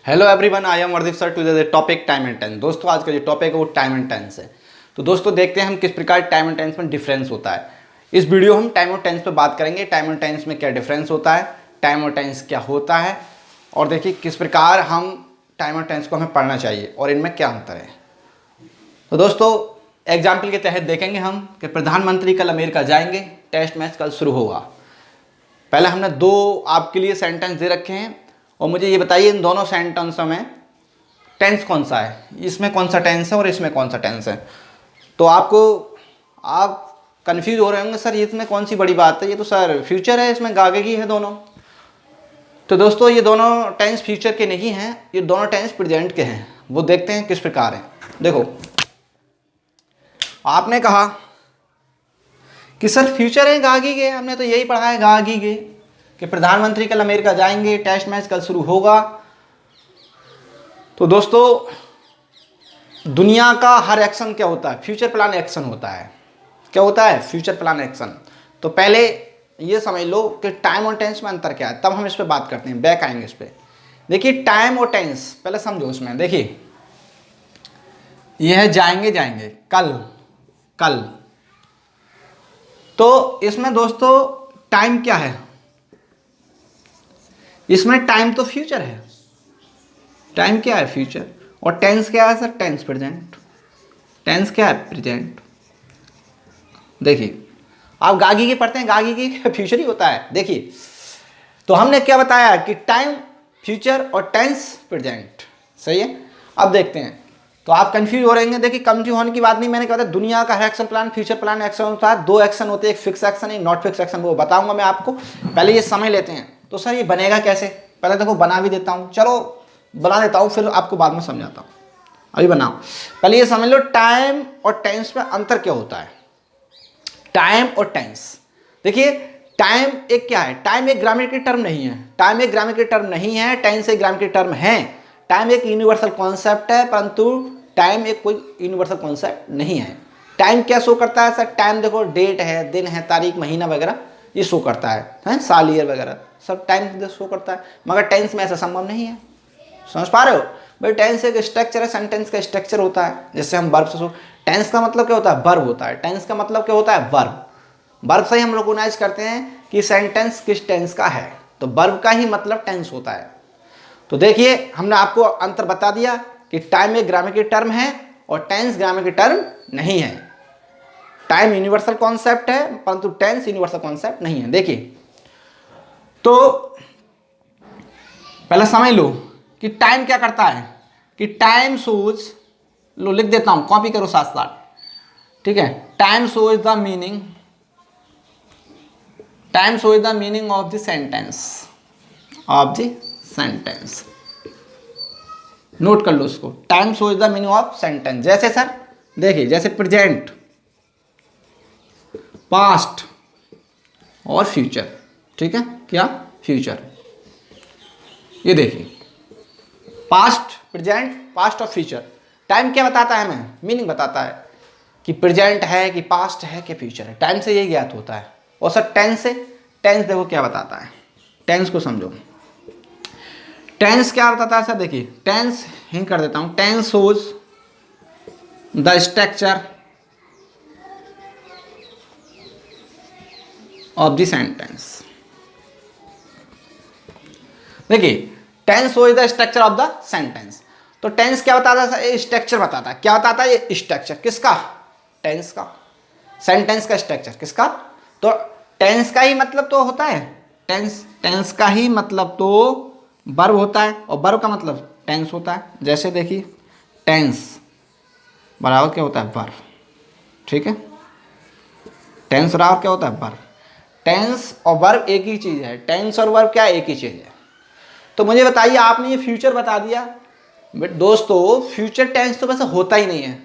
Hello everyone, I am Vardeep sir. Today the topic time and tense. दोस्तों आज का जो टॉपिक है वो टाइम एंड टेंस है। तो दोस्तों देखते हैं हम किस प्रकार टाइम एंड टेंस में डिफरेंस होता है। इस वीडियो हम टाइम और टेंस पे बात करेंगे। टाइम और टेंस में क्या डिफरेंस होता है, टाइम और टेंस क्या होता है, और देखिए किस प्रकार हम टाइम और टेंस को हमें पढ़ना चाहिए और इनमें क्या अंतर है। तो दोस्तों एग्जाम्पल के तहत देखेंगे हम कि प्रधानमंत्री कल अमेरिका जाएंगे, टेस्ट मैच कल शुरू होगा। पहले हमने दो आपके लिए सेंटेंस दे रखे हैं और मुझे ये बताइए इन दोनों सेंटेंसों में टेंस कौन सा है, इसमें कौन सा टेंस है और इसमें कौन सा टेंस है। तो आप कंफ्यूज हो रहे होंगे, सर इसमें कौन सी बड़ी बात है, ये तो सर फ्यूचर है, इसमें आगे है दोनों। तो दोस्तों ये दोनों टेंस फ्यूचर के नहीं हैं, ये दोनों टेंस प्रेजेंट के हैं। वो देखते हैं किस प्रकार है। देखो आपने कहा कि सर फ्यूचर है आगे गए, हमने तो यही पढ़ा है आगे गए कि प्रधानमंत्री कल अमेरिका जाएंगे, टेस्ट मैच कल शुरू होगा। तो दोस्तों दुनिया का हर एक्शन क्या होता है, फ्यूचर प्लान एक्शन होता है। क्या होता है, फ्यूचर प्लान एक्शन। तो पहले ये समझ लो कि टाइम और टेंस में अंतर क्या है, तब हम इस पर बात करते हैं, बैक आएंगे इस पर। देखिए टाइम और टेंस पहले समझो इसमें। देखिए यह है जाएंगे जाएंगे कल कल, तो इसमें दोस्तों टाइम क्या है, इसमें टाइम तो फ्यूचर है, टाइम क्या है फ्यूचर। और टेंस क्या है सर, टेंस प्रेजेंट। टेंस क्या है, प्रेजेंट। देखिए आप गागी की पढ़ते हैं, गागी की फ्यूचर ही होता है। देखिए तो हमने क्या बताया कि टाइम फ्यूचर और टेंस प्रेजेंट, सही है। अब देखते हैं, तो आप कंफ्यूज हो रहेंगे। देखिए कंफ्यूज होने की बात नहीं, मैंने कहा था दुनिया का हर action plan future plan action होता है। दो एक्शन होते हैं, एक फिक्स एक्शन एक नॉट फिक्स एक्शन, वो बताऊंगा मैं आपको। पहले ये समझ लेते हैं। तो सर ये बनेगा कैसे, पहले देखो बना भी देता हूँ, चलो बना देता हूँ फिर आपको बाद में समझाता हूँ। अभी बनाओ, पहले ये समझ लो टाइम और टेंस में अंतर क्या होता है। टाइम और टेंस, देखिए टाइम एक क्या है, टाइम एक ग्रामेटिकल टर्म नहीं है, टाइम एक ग्रामेटिकल टर्म नहीं है, टेंस एक ग्रामेटिकल टर्म है। टाइम एक यूनिवर्सल कॉन्सेप्ट है, परंतु टाइम एक कोई यूनिवर्सल कॉन्सेप्ट नहीं है। टाइम क्या शो करता है सर, टाइम देखो डेट है, दिन है, तारीख, महीना वगैरह ये शो करता है साल ईयर वगैरह सब टाइम शो करता है। मगर टेंस में ऐसा संभव नहीं है, समझ पा रहे हो भाई। टेंस एक स्ट्रक्चर है, सेंटेंस का स्ट्रक्चर होता है। जैसे हम वर्ब से टेंस का मतलब क्या होता है, वर्ब होता है। टेंस का मतलब क्या होता है, वर्ब। वर्ब से ही हम रिकॉग्नाइज करते हैं कि सेंटेंस किस टेंस का है, तो वर्ब का ही मतलब टेंस होता है। तो देखिए हमने आपको अंतर बता दिया कि टाइम एक ग्रामेटिकल टर्म है और टेंस ग्रामेटिकल टर्म नहीं है। टाइम यूनिवर्सल कॉन्सेप्ट है परंतु टेंस यूनिवर्सल कॉन्सेप्ट नहीं है। देखिए तो पहले समझ लो कि टाइम क्या करता है, कि टाइम शोज, लो लिख देता हूं, कॉपी करो साथ साथ, ठीक है। Time shows the meaning, time shows the meaning of the sentence, of the sentence. Note कर लो उसको, time shows the meaning of sentence. जैसे सर देखिए, जैसे प्रेजेंट, पास्ट और फ्यूचर, ठीक है। क्या, फ्यूचर। ये देखिए पास्ट, प्रेजेंट, पास्ट और फ्यूचर। टाइम क्या बताता है हमें, मीनिंग बताता है कि प्रेजेंट है कि पास्ट है कि फ्यूचर है। टाइम से ये ज्ञात होता है। और सर टेंस से, टेंस देखो क्या बताता है, टेंस को समझो। टेंस क्या बताता है सर, देखिए टेंस हिंट कर देता हूं। Tense shows the structure of the sentence. देखिए tense shows the structure of the sentence. तो टेंस क्या बताता है सर, स्ट्रक्चर बताता है। क्या बताता है, ये स्ट्रक्चर किसका, टेंस का। सेंटेंस का स्ट्रक्चर किसका, तो टेंस का ही मतलब तो होता है, टेंस का ही मतलब तो वर्ब होता है और वर्ब का मतलब टेंस होता है। जैसे देखिए टेंस बराबर क्या होता है, वर्ब, ठीक है। टेंस बराबर क्या होता है, वर्ब। टेंस और वर्ब एक ही चीज है, टेंस और वर्ब क्या एक ही चीज है। तो मुझे बताइए, आपने ये फ्यूचर बता दिया, बट दोस्तों फ्यूचर टेंस तो वैसे होता ही नहीं है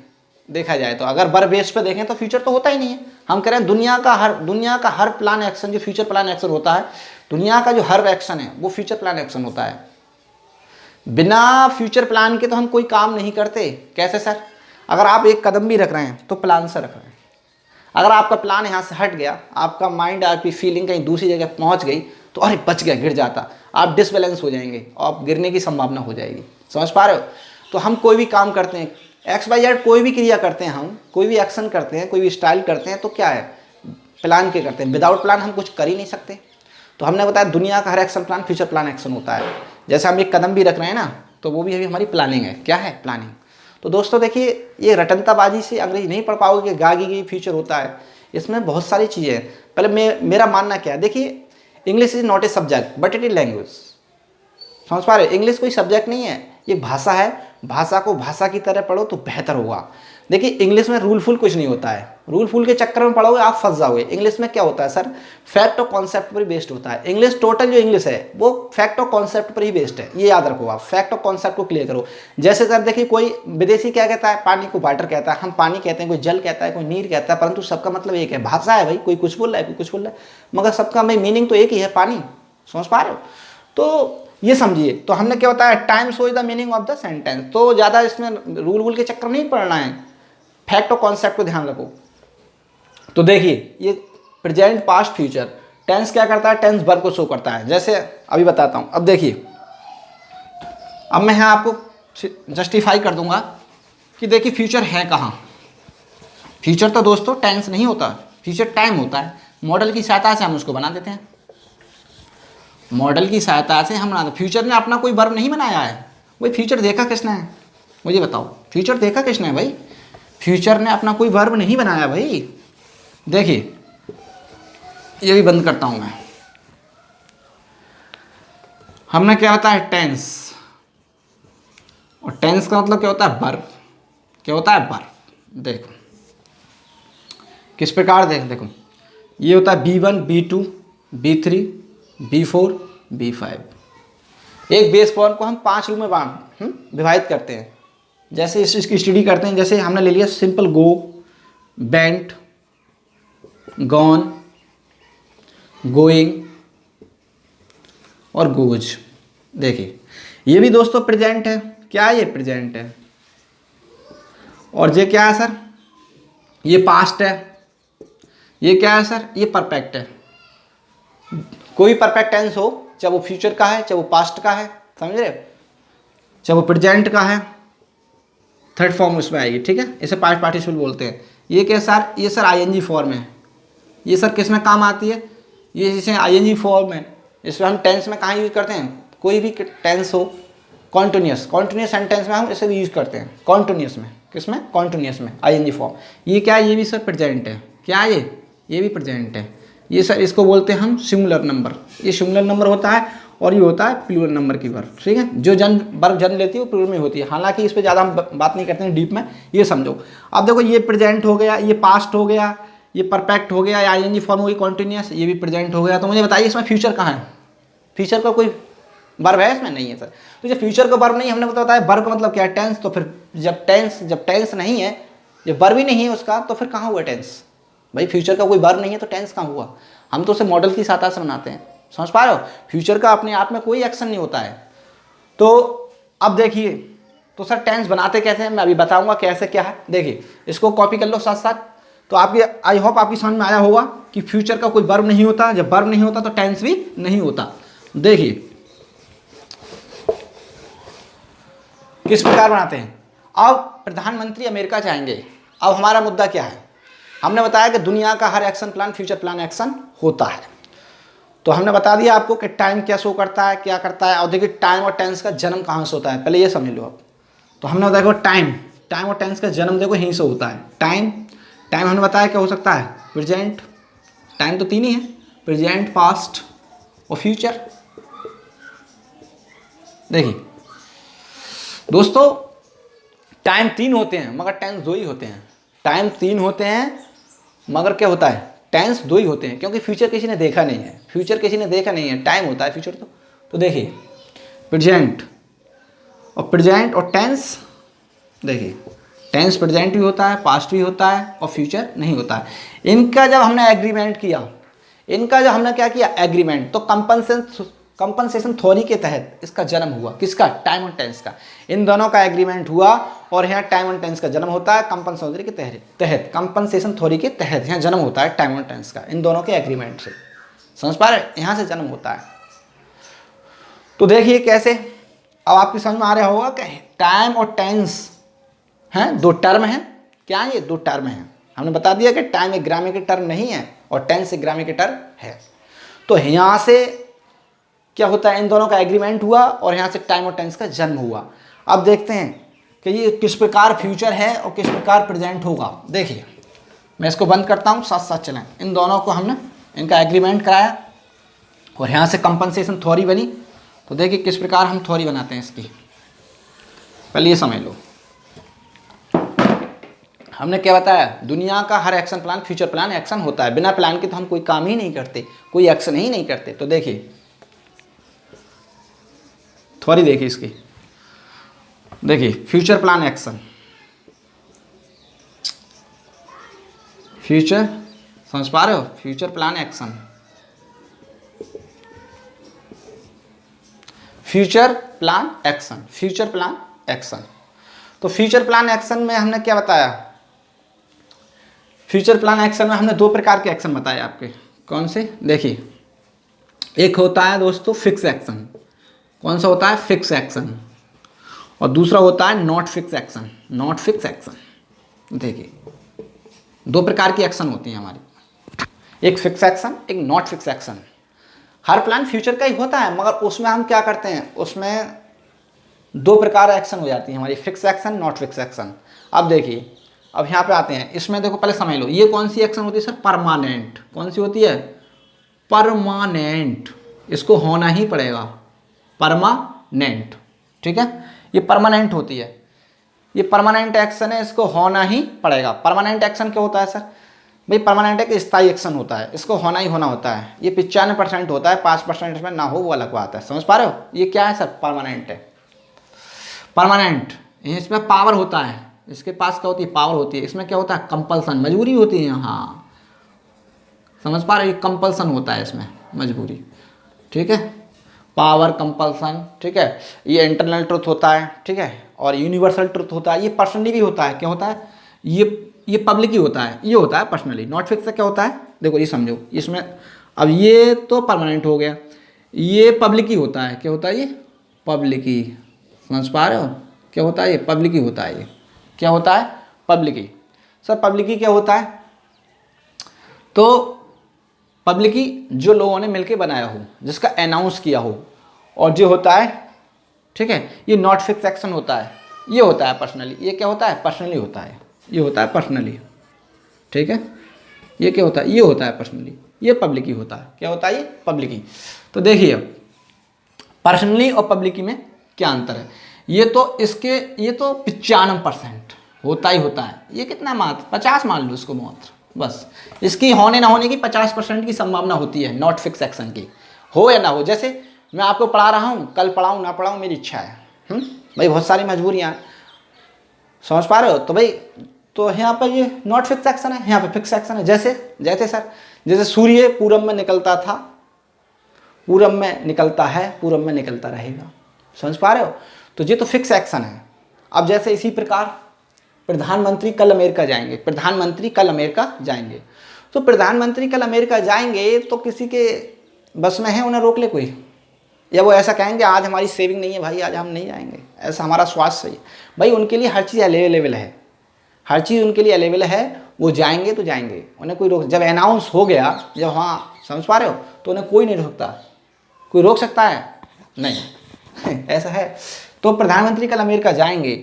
देखा जाए तो। अगर वर्ब बेस पे देखें तो फ्यूचर तो होता ही नहीं है। हम कह रहे हैं दुनिया का हर प्लान एक्शन जो फ्यूचर प्लान एक्शन होता है, दुनिया का जो हर एक्शन है वो फ्यूचर प्लान एक्शन होता है। बिना फ्यूचर प्लान के तो हम कोई काम नहीं करते। कैसे सर, अगर आप एक कदम भी रख रहे हैं तो प्लान से रख रहे हैं। अगर आपका प्लान यहाँ से हट गया, आपका माइंड, आपकी फीलिंग कहीं दूसरी जगह पहुँच गई, तो अरे बच गया, गिर जाता, आप डिसबैलेंस हो जाएंगे, आप गिरने की संभावना हो जाएगी। समझ पा रहे हो? तो हम कोई भी काम करते हैं, एक्स वाई जेड कोई भी क्रिया करते हैं, हम कोई भी एक्शन करते हैं, कोई भी स्टाइल करते हैं, तो क्या है, प्लान के करते हैं। विदाउट प्लान हम कुछ कर ही नहीं सकते। तो हमने बताया दुनिया का हर action plan future plan action होता है। जैसे हम एक कदम भी रख रहे हैं ना, तो वो भी अभी हमारी प्लानिंग है। क्या है? प्लानिंग। तो दोस्तों देखिए, ये रटनताबाजी से अंग्रेजी नहीं पढ़ पाओगे कि गागी की फ्यूचर होता है, इसमें बहुत सारी चीज़ें हैं। पहले मेरा मानना क्या है, देखिए, English is not a subject but it is language. समझ पा रहे हो? इंग्लिश कोई सब्जेक्ट नहीं है, ये भाषा है। भाषा को भाषा की तरह पढ़ो तो बेहतर होगा। देखिए, इंग्लिश में रूल फुल कुछ नहीं होता है, रूल फुल के चक्कर में पढ़ोगे आप फंस जाओगे। इंग्लिश में क्या होता है सर, फैक्ट और कॉन्सेप्ट पर बेस्ड होता है। इंग्लिश टोटल जो इंग्लिश है वो फैक्ट और कॉन्सेप्ट पर ही बेस्ड है, ये याद रखो आप। फैक्ट और कॉन्सेप्ट को क्लियर करो। जैसे सर देखिए, कोई विदेशी क्या कहता है, पानी को वाटर कहता है, हम पानी कहते हैं, कोई जल कहता है, कोई नीर कहता है, परंतु सबका मतलब एक है। भाषा है भाई, कोई कुछ बोल रहा है, कोई कुछ बोल रहा है, मगर सबका भाई मीनिंग तो एक ही है, पानी। समझ पा रहे हो? तो ये समझिए। तो हमने क्या बताया, time shows the meaning of the sentence. तो ज़्यादा इसमें रूल वूल के चक्कर नहीं पड़ना है, फैक्ट और कॉन्सेप्ट को ध्यान रखो। तो देखिए, ये प्रेजेंट पास्ट फ्यूचर, टेंस क्या करता है, टेंस वर्ब को शो करता है। जैसे अभी बताता हूँ। अब देखिए, अब मैं यहाँ आपको जस्टिफाई कर दूंगा कि देखिए फ्यूचर है कहाँ। फ्यूचर तो दोस्तों टेंस नहीं होता, फ्यूचर टाइम होता है। मॉडल की सहायता से हम उसको बना देते हैं, मॉडल की सहायता से हम बनाते। फ्यूचर ने अपना कोई वर्ब नहीं बनाया है भाई। फ्यूचर देखा किसने है, मुझे बताओ, फ्यूचर देखा किसने है भाई? फ्यूचर ने अपना कोई वर्ब नहीं बनाया भाई। देखिए, ये भी बंद करता हूं मैं। हमने क्या होता है, टेंस, और टेंस का मतलब क्या होता है, वर्ब। क्या होता है, वर्ब। देखो किस प्रकार, देखो ये होता है B1 B2 B3 B4 B5। एक बेस फॉर्म को हम 5 रूप में विभाजित करते हैं। जैसे इसकी स्टडी करते हैं, जैसे हमने ले लिया सिंपल गो, बेंट, गॉन, गोइंग और गोज। देखिए, ये भी दोस्तों प्रेजेंट है। क्या ये प्रेजेंट है? और ये क्या है सर, ये पास्ट है। ये क्या है सर, ये परफेक्ट है। कोई परफेक्ट टेंस हो, चाहे वो फ्यूचर का है, चाहे वो पास्ट का है, समझ रहे हो, चाहे वो प्रेजेंट का है, थर्ड फॉर्म उसमें आएगी। ठीक है, इसे पास्ट पार्टिसिपल बोलते हैं। ये क्या सर, ये सर आईएनजी फॉर्म है। ये सर किस में काम आती है, ये जैसे आईएनजी फॉर्म है, इसमें हम टेंस में कहाँ यूज करते हैं, कोई भी टेंस हो, कॉन्टिन्यूस सेंटेंस में हम इसे यूज करते हैं। कॉन्टिन्यूस में, किसमें, कॉन्टिन्यूस में, आईएनजी फॉर्म। ये क्या है, ये भी सर प्रेजेंट है। क्या है ये भी प्रेजेंट है। ये सर इसको बोलते हैं हम सिंगुलर नंबर। ये सिंगुलर नंबर होता है, और ये होता है प्लूरल नंबर की वर्ब। ठीक है, जो वर्ब जन्म लेती है वो प्लूरल में होती है। हालांकि इस पर ज़्यादा हम बात नहीं करते हैं डीप में, ये समझो। अब देखो, ये प्रेजेंट हो गया, ये पास्ट हो गया, ये परफेक्ट हो गया, या आईएनजी फॉर्म हो गई कॉन्टिन्यूस, ये भी प्रेजेंट हो गया। तो मुझे बताइए इसमें फ्यूचर कहाँ है? फ्यूचर का कोई वर्ब है इसमें? नहीं है सर। तो जब फ्यूचर का वर्ब नहीं, हमने बताया वर्ब का मतलब क्या है, टेंस। तो फिर जब टेंस नहीं है, जब वर्ब ही नहीं है उसका, तो फिर कहाँ हुआ टेंस भाई? फ्यूचर का कोई वर्ब नहीं है तो टेंस कहाँ हुआ? हम तो उसे मॉडल की सहायता से बनाते हैं। समझ पा रहे हो? फ्यूचर का अपने आप में कोई एक्शन नहीं होता है। तो अब देखिए, तो सर टेंस बनाते कैसे हैं, मैं अभी बताऊंगा कैसे क्या है। देखिए, इसको कॉपी कर लो साथ साथ। तो आपकी, आई होप आपकी समझ में आया होगा कि फ्यूचर का कोई वर्ब नहीं होता। जब वर्ब नहीं होता तो टेंस भी नहीं होता। देखिए किस प्रकार बनाते हैं। अब प्रधानमंत्री अमेरिका जाएंगे। अब हमारा मुद्दा क्या है, हमने बताया कि दुनिया का हर action plan future plan action होता है। तो हमने बता दिया आपको कि टाइम क्या शो करता है, क्या करता है। और देखिए, टाइम और टेंस का जन्म कहाँ से होता है, पहले ये समझ लो आप। तो हमने देखो, टाइम और टेंस का जन्म देखो यहीं से होता है। टाइम हमने बताया क्या हो सकता है, प्रेजेंट। टाइम तो 3 ही है, प्रेजेंट, पास्ट और फ्यूचर। देखिए दोस्तों, टाइम 3 होते हैं मगर टेंस 2 ही होते हैं। टाइम 3 होते हैं मगर क्या होता है, टेंस 2 ही होते हैं, क्योंकि फ्यूचर किसी ने देखा नहीं है। फ्यूचर किसी ने देखा नहीं है, टाइम होता है फ्यूचर। तो देखिए, प्रेजेंट और टेंस। देखिए, टेंस प्रेजेंट भी होता है, पास्ट भी होता है, और फ्यूचर नहीं होता है। इनका जब हमने एग्रीमेंट किया, इनका जब हमने क्या किया, एग्रीमेंट, तो कंपनसेशन थ्योरी के तहत इसका जन्म हुआ। किसका, टाइम और टेंस का। इन दोनों का एग्रीमेंट हुआ, और यहाँ टाइम और टेंस का जन्म होता है कंपनसेशन के तहत। कंपनसेशन थ्योरी के तहत यहाँ जन्म होता है टाइम और टेंस का, इन दोनों के एग्रीमेंट से। समझ पा रहे, यहाँ से जन्म होता है। तो देखिए कैसे, अब आपकी समझ में आ रहा होगा कि टाइम और टेंस हैं दो टर्म हैं। क्या है ये? दो टर्म हैं। हमने बता दिया कि टाइम एक ग्रामेटिकल टर्म नहीं है और टेंस एक ग्रामेटिकल टर्म है। तो यहाँ से क्या होता है, इन दोनों का एग्रीमेंट हुआ और यहाँ से टाइम और टेंस का जन्म हुआ। अब देखते हैं कि ये किस प्रकार फ्यूचर है और किस प्रकार प्रेजेंट होगा। देखिए मैं इसको बंद करता हूँ, साथ साथ चलें। इन दोनों को हमने इनका एग्रीमेंट कराया और यहाँ से कंपनसेशन थ्योरी बनी। तो देखिए किस प्रकार हम थ्योरी बनाते हैं इसकी। पहले ये समझ लो, हमने क्या बताया, दुनिया का हर action plan future plan action होता है। बिना प्लान के तो हम कोई काम ही नहीं करते, कोई एक्शन ही नहीं करते। तो देखिए थ्योरी देखिए इसकी, देखिए फ्यूचर प्लान एक्शन, फ्यूचर, समझ पा रहे हो, future plan action, future plan action, future plan action. तो फ्यूचर प्लान एक्शन में हमने क्या बताया, फ्यूचर प्लान एक्शन में हमने दो प्रकार के एक्शन बताए आपके। कौन से? देखिए एक होता है दोस्तों फिक्स एक्शन। कौन सा होता है? Fix action. और दूसरा होता है not fix action, not fix action. देखिए दो प्रकार की एक्शन होती हैं हमारी, एक फिक्स एक्शन, एक not fix action. Her plan future का ही होता है, मगर उसमें हम क्या करते हैं, उसमें दो प्रकार एक्शन हो जाती है हमारी, fix action, not fix action. अब देखिए, अब यहाँ पे आते हैं, इसमें देखो पहले समझ लो, ये कौन सी एक्शन होती है सर? परमानेंट। कौन सी होती है? परमानेंट। इसको होना ही पड़ेगा, परमानेंट। ठीक है, ये परमानेंट होती है, ये परमानेंट एक्शन है, इसको होना ही पड़ेगा। परमानेंट एक्शन क्या होता है सर? भाई परमानेंट एक स्थायी एक्शन होता है, इसको होना ही होना होता है। ये 95% होता है, 5% इसमें ना हो वो अलग बात है। समझ पा रहे हो? ये क्या है सर? परमानेंट है। परमानेंट, इसमें पावर होता है, इसके पास क्या होती है? पावर होती है। इसमें क्या होता है? कंपल्सन, मजबूरी होती है। हाँ समझ पा रहे हो, ये कंपल्सन होता है इसमें, मजबूरी। ठीक है, पावर, कंपल्सन। ठीक है, ये इंटरनल ट्रुथ होता है। ठीक है, और यूनिवर्सल ट्रुथ होता है। ये पर्सनली भी होता है। क्या होता है? ये पब्लिक ही होता है, ये होता है पर्सनली। नॉट फिक्स का क्या होता है? देखो ये समझो, इसमें अब ये तो परमानेंट हो गया, ये पब्लिक ही होता है। क्या होता है? ये पब्लिक ही। समझ पा रहे हो? क्या होता है? ये पब्लिक ही होता है। ये क्या होता है? पब्लिक ही। सर पब्लिक ही क्या होता है? तो पब्लिक ही जो लोगों ने मिलकर बनाया हो, जिसका अनाउंस किया हो, और जो होता है, ठीक है, ये नॉट फिक्स एक्शन होता है, ये होता है पर्सनली। ये क्या होता है? पर्सनली होता है, ये होता है पर्सनली। ठीक है, ये क्या होता है? ये होता है पर्सनली, ये पब्लिक ही होता है। क्या होता है? ये पब्लिक ही। तो देखिए पर्सनली और पब्लिकी में क्या अंतर है? ये तो इसके, ये तो 95% होता ही होता है। ये कितना, मात्र 50 मान लो इसको मात्र, बस इसकी होने ना होने की 50% की संभावना होती है नॉट फिक्स एक्शन की, हो या ना हो। जैसे मैं आपको पढ़ा रहा हूँ, कल पढ़ाऊँ ना पढ़ाऊँ मेरी इच्छा है। भाई बहुत सारी मजबूरियाँ, समझ पा रहे हो? तो भाई तो यहाँ पर ये नॉट फिक्स एक्शन है, यहाँ पे फिक्स एक्शन है। जैसे जैसे सर, जैसे सूर्य पूरब में निकलता था, पूरब में निकलता है, पूरब में निकलता रहेगा। समझ पा रहे हो? तो ये तो फिक्स एक्शन है। अब जैसे इसी प्रकार प्रधानमंत्री कल अमेरिका जाएंगे, प्रधानमंत्री कल अमेरिका जाएंगे। तो प्रधानमंत्री कल अमेरिका जाएंगे तो किसी के बस में है उन्हें रोक ले कोई? या वो ऐसा कहेंगे आज हमारी सेविंग नहीं है भाई, आज हम नहीं जाएंगे, ऐसा हमारा स्वास्थ्य सही है? भाई उनके लिए हर चीज़ अवेलेबल है, हर चीज़ उनके लिए अवेलेबल है, वो जाएंगे तो जाएंगे, उन्हें कोई रोक, जब अनाउंस हो गया, जब, हाँ समझ पा रहे हो, तो उन्हें कोई नहीं रोकता। कोई रोक सकता है? नहीं ऐसा है। तो प्रधानमंत्री कल अमेरिका जाएंगे,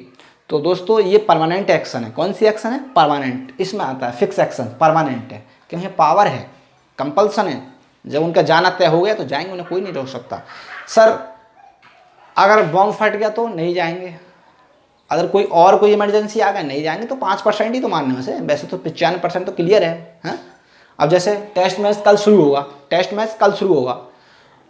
तो दोस्तों ये परमानेंट एक्शन है। कौन सी एक्शन है? परमानेंट। इसमें आता है फिक्स एक्शन, परमानेंट है, क्योंकि पावर है, कंपल्सन है। जब उनका जाना तय हो गया तो जाएंगे, उन्हें कोई नहीं रोक सकता। सर अगर बॉम्ब फट गया तो नहीं जाएंगे, अगर कोई और कोई इमरजेंसी आ गया नहीं जाएंगे। तो 5% ही तो मानने में से, वैसे तो 95% तो क्लियर है, हाँ? अब जैसे टेस्ट मैच कल शुरू होगा, टेस्ट मैच कल शुरू होगा,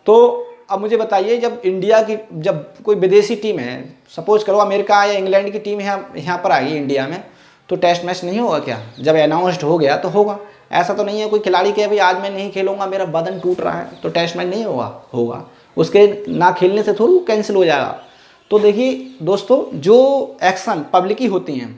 तो अब मुझे बताइए, जब इंडिया की, जब कोई विदेशी टीम है, सपोज करो अमेरिका या इंग्लैंड की टीम यहाँ पर आ गई इंडिया में, तो टेस्ट मैच नहीं होगा क्या? जब अनाउंस्ड हो गया तो होगा। ऐसा तो नहीं है कोई खिलाड़ी कहे भाई आज मैं नहीं खेलूंगा, मेरा बदन टूट रहा है, तो टेस्ट मैच नहीं होगा? होगा। उसके ना खेलने से थोड़ी कैंसिल हो जाएगा। तो देखिए दोस्तों, जो एक्शन पब्लिक ही होती हैं,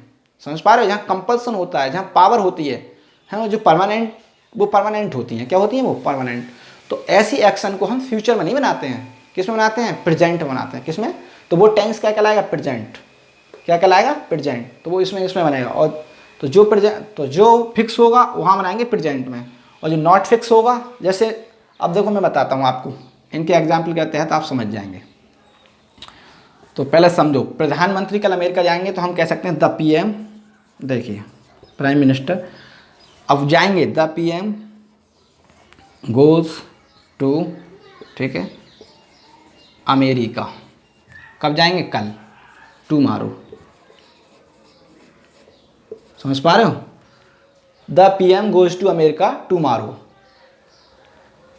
समझ पा रहे हो, जहाँ कंपल्सन होता है, जहाँ पावर होती है वो जो परमानेंट, वो परमानेंट होती हैं। क्या होती हैं? वो परमानेंट। तो ऐसी एक्शन को हम फ्यूचर में नहीं बनाते हैं, किस में बनाते हैं? प्रेजेंट में बनाते हैं। किस में? तो वो टेंस क्या कहलाएगा? प्रेजेंट। क्या कहलाएगा? प्रेजेंट। तो वो इसमें बनेगा। और तो जो फिक्स होगा वहाँ बनाएंगे प्रेजेंट में, और जो नॉट फिक्स होगा, जैसे अब देखो मैं बताता हूँ आपको, इनके एग्जाम्पल के तहत आप समझ जाएंगे। तो पहले समझो, प्रधानमंत्री कल अमेरिका जाएंगे तो हम कह सकते हैं द पीएम, देखिए प्राइम मिनिस्टर, अब जाएंगे द पीएम गोज टू, ठीक है, अमेरिका। कब जाएंगे? कल, टुमारो। समझ पा रहे हो? The PM goes to America tomorrow.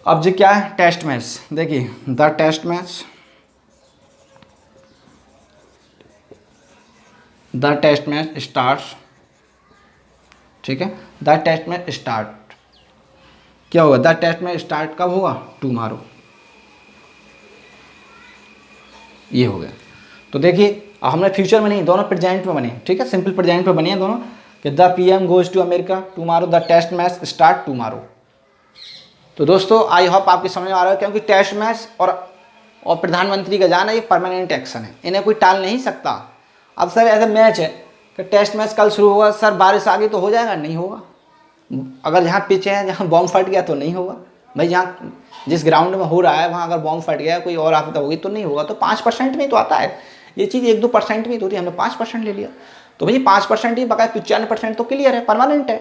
अब जो क्या है? Test match. देखिए the test match, the test match starts, ठीक है, द टेस्ट मैच स्टार्ट, क्या होगा? द टेस्ट मैच स्टार्ट कब होगा? टुमारो। ये हो गया। तो देखिए अब हमने फ्यूचर में नहीं, दोनों प्रेजेंट में बने, ठीक है, सिंपल प्रेजेंट में बने हैं दोनों, कि the PM goes to America tomorrow, the test match start tomorrow. तो दोस्तों आई होप आपकी समझ में आ रहा है, क्योंकि टेस्ट मैच और प्रधानमंत्री का जाना ये परमानेंट एक्शन है, इन्हें कोई टाल नहीं सकता। अब सर ऐसा मैच है कि टेस्ट मैच कल शुरू होगा, सर बारिश आ गई तो हो जाएगा? नहीं होगा। अगर जहाँ पिच है, जहाँ बॉम्ब फट गया तो नहीं होगा भाई, जहाँ जिस ग्राउंड में हो रहा है वहाँ अगर बॉम्ब फट गया, कोई और आपदा होगी तो नहीं होगा। तो 5% में तो आता है ये चीज़, 1-2% में तो होती है, हमने 5% ले लिया। तो भाई 5% ही, बकाया 95% तो क्लियर है, परमानेंट है।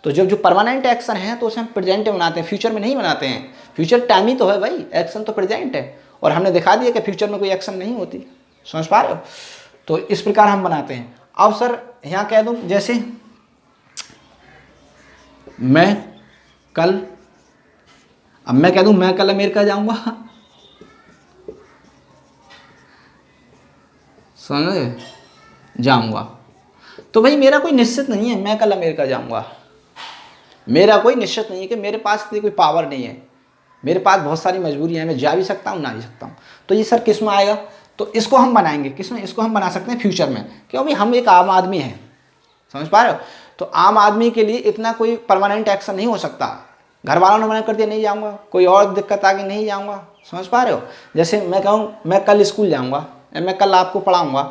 तो जो परमानेंट एक्शन है तो उसे हम प्रेजेंट में बनाते हैं, फ्यूचर में नहीं बनाते हैं। फ्यूचर टाइम ही तो है भाई, एक्शन तो प्रेजेंट है, और हमने दिखा दिया कि फ्यूचर में कोई एक्शन नहीं होती। समझ पा रहे हो? तो इस प्रकार हम बनाते हैं। अब सर यहाँ कह दूँ, जैसे मैं कल, अब मैं कह दूं मैं कल अमेरिका जाऊंगा, समझे, जाऊंगा, तो भाई मेरा कोई निश्चित नहीं है मैं कल अमेरिका जाऊंगा, मेरा कोई निश्चित नहीं है कि मेरे पास इतनी कोई पावर नहीं है, मेरे पास बहुत सारी मजबूरियां हैं, मैं जा भी सकता हूँ ना भी सकता हूँ। तो ये सर किस में आएगा? तो इसको हम बनाएंगे किस में? इसको हम बना सकते हैं फ्यूचर में, क्यों भाई हम एक आम आदमी हैं। समझ पा रहे हो? तो आम आदमी के लिए इतना कोई परमानेंट एक्शन नहीं हो सकता। घर वालों ने मना कर दिया नहीं जाऊंगा, कोई और दिक्कत आ गई नहीं जाऊंगा। समझ पा रहे हो? जैसे मैं कहूँ मैं कल स्कूल जाऊंगा या मैं कल आपको पढ़ाऊंगा,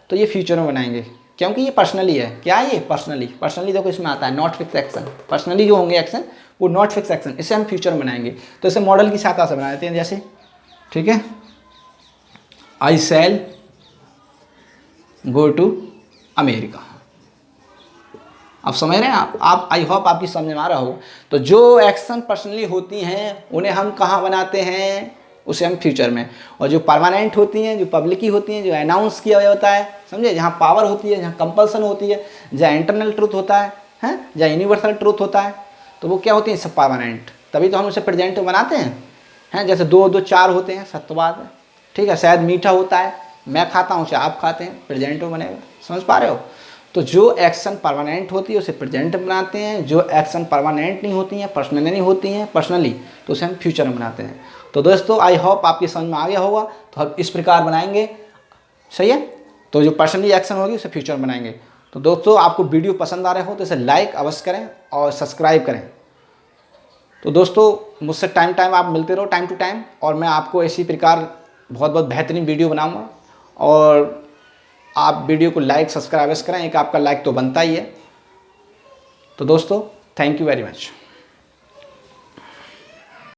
तो ये फ्यूचर में बनाएंगे, क्योंकि ये पर्सनली है। क्या है ये? पर्सनली देखो इसमें आता है नॉट फिक्स एक्शन। पर्सनली जो होंगे एक्शन वो नॉट फिक्स एक्शन, इसे हम फ्यूचर में बनाएंगे। तो इसे मॉडल की सहायता से बना देते हैं, जैसे ठीक है, आई शैल गो टू अमेरिका। आप समझ रहे हैं? आप आई होप आपकी समझ में आ रहा हो। तो जो एक्शन पर्सनली होती हैं उन्हें हम कहाँ बनाते हैं? उसे हम फ्यूचर में। और जो परमानेंट होती हैं, जो पब्लिक की होती हैं, जो अनाउंस किया हुआ होता है, समझे, जहाँ पावर होती है, जहाँ कंपल्सन होती है, जहाँ इंटरनल ट्रूथ होता है, जहाँ यूनिवर्सल ट्रूथ होता है, तो वो क्या होती है? सब परमानेंट। तभी तो हम उसे प्रेजेंट बनाते हैं। जैसे 2-2 4 होते हैं, सत्यवाद है, ठीक है, शायद मीठा होता है, मैं खाता हूँ चाहे आप खाते हैं, प्रेजेंट में बनेगा। समझ पा रहे हो? तो जो एक्शन परमानेंट होती है उसे प्रेजेंट बनाते हैं, जो एक्शन परमानेंट नहीं होती हैं, पर्सनली नहीं होती हैं, पर्सनली, तो उसे हम फ्यूचर में बनाते हैं। तो दोस्तों आई होप आपकी समझ में आ गया होगा। तो हम इस प्रकार बनाएंगे, सही है। तो जो पर्सनली एक्शन होगी उसे फ्यूचर में बनाएंगे। तो दोस्तों आपको वीडियो पसंद आ रहे हो तो इसे लाइक अवश्य करें और सब्सक्राइब करें। तो दोस्तों मुझसे टाइम आप मिलते रहो, टाइम टू टाइम, और मैं आपको इसी प्रकार बहुत बहुत बेहतरीन वीडियो बनाऊँगा। और आप वीडियो को लाइक सब्सक्राइब करें, एक आपका लाइक तो बनता ही है। तो दोस्तों थैंक यू वेरी मच।